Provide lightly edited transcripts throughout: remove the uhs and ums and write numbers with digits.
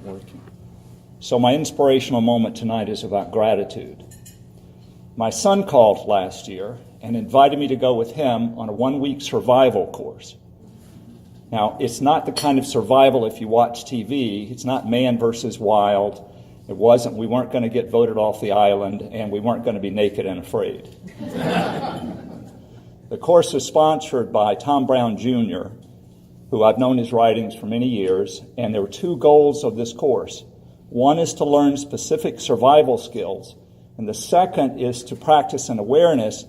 working. So my inspirational moment tonight is about gratitude. My son called last year and invited me to go with him on a 1-week survival course. Now, it's not the kind of survival if you watch TV. It's not man versus wild. We weren't going to get voted off the island, and we weren't going to be naked and afraid. The course was sponsored by Tom Brown Jr., who I've known his writings for many years, and there were 2 goals of this course. One is to learn specific survival skills, and the second is to practice an awareness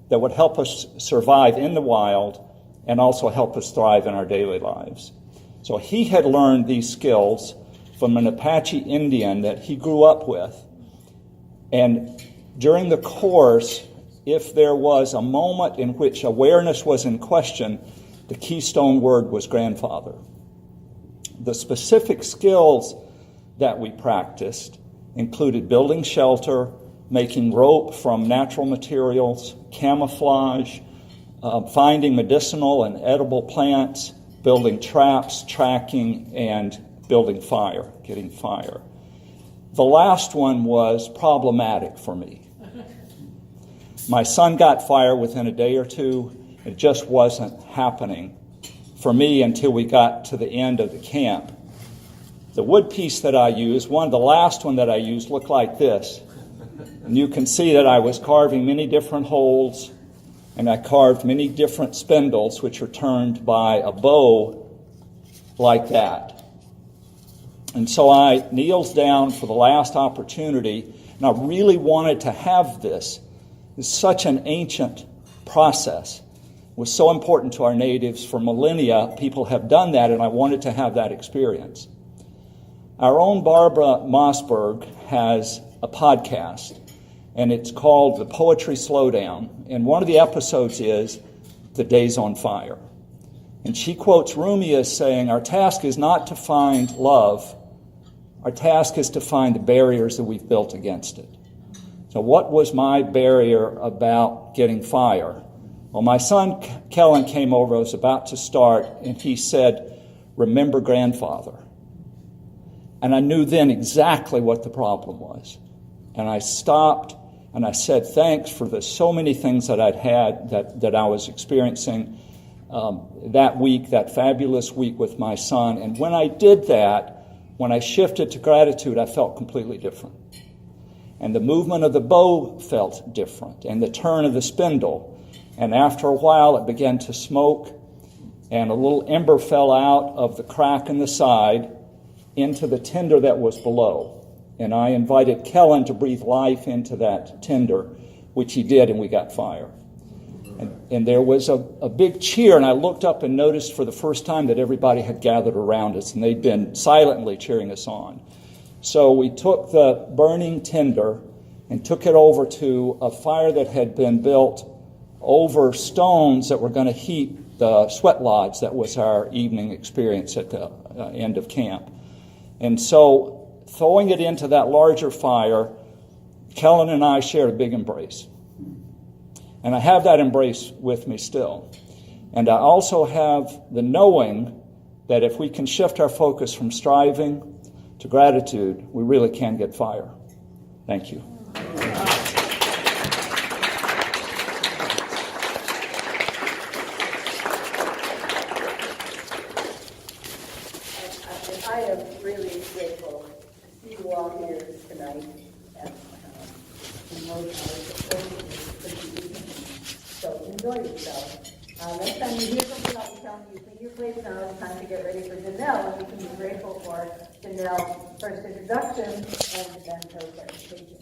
that would help us survive in the wild and also help us thrive in our daily lives. So he had learned these skills from an Apache Indian that he grew up with. And during the course, if there was a moment in which awareness was in question, the keystone word was grandfather. The specific skills that we practiced included building shelter, making rope from natural materials, camouflage, finding medicinal and edible plants, building traps, tracking, and building fire, getting fire. The last one was problematic for me. My son got fire within a day or two. It just wasn't happening for me until we got to the end of the camp. The wood piece that I used, the last one that I used, looked like this. And you can see that I was carving many different holes, and I carved many different spindles, which are turned by a bow like that. And so I kneeled down for the last opportunity, and I really wanted to have this. It's such an ancient process. It was so important to our natives. For millennia, people have done that, and I wanted to have that experience. Our own Barbara Mossberg has a podcast, and it's called The Poetry Slowdown. And one of the episodes is The Days on Fire. And she quotes Rumi as saying, our task is not to find love. Our task is to find the barriers that we've built against it. So what was my barrier about getting fire? Well, my son Kellen came over, I was about to start, and he said, remember grandfather. And I knew then exactly what the problem was. And I stopped and I said, thanks for the so many things that I'd had, that I was experiencing that week, that fabulous week with my son. And when I did that, when I shifted to gratitude, I felt completely different. And the movement of the bow felt different, and the turn of the spindle. And after a while, it began to smoke, and a little ember fell out of the crack in the side into the tinder that was below. And I invited Kellen to breathe life into that tinder, which he did, and we got fire. And there was a big cheer, and I looked up and noticed for the first time that everybody had gathered around us, and they'd been silently cheering us on. So we took the burning tinder and took it over to a fire that had been built over stones that were going to heat the sweat lodge that was our evening experience at the end of camp. And so throwing it into that larger fire, Kellen and I shared a big embrace. And I have that embrace with me still. And I also have the knowing that if we can shift our focus from striving to gratitude, we really can get fire. Thank you. I am really grateful to see you all here tonight. And, so enjoy yourself. Next time you hear something, I'll be telling you, take your place now. It's time to get ready for Janelle, and we can be grateful for Janelle's first introduction and then her presentation.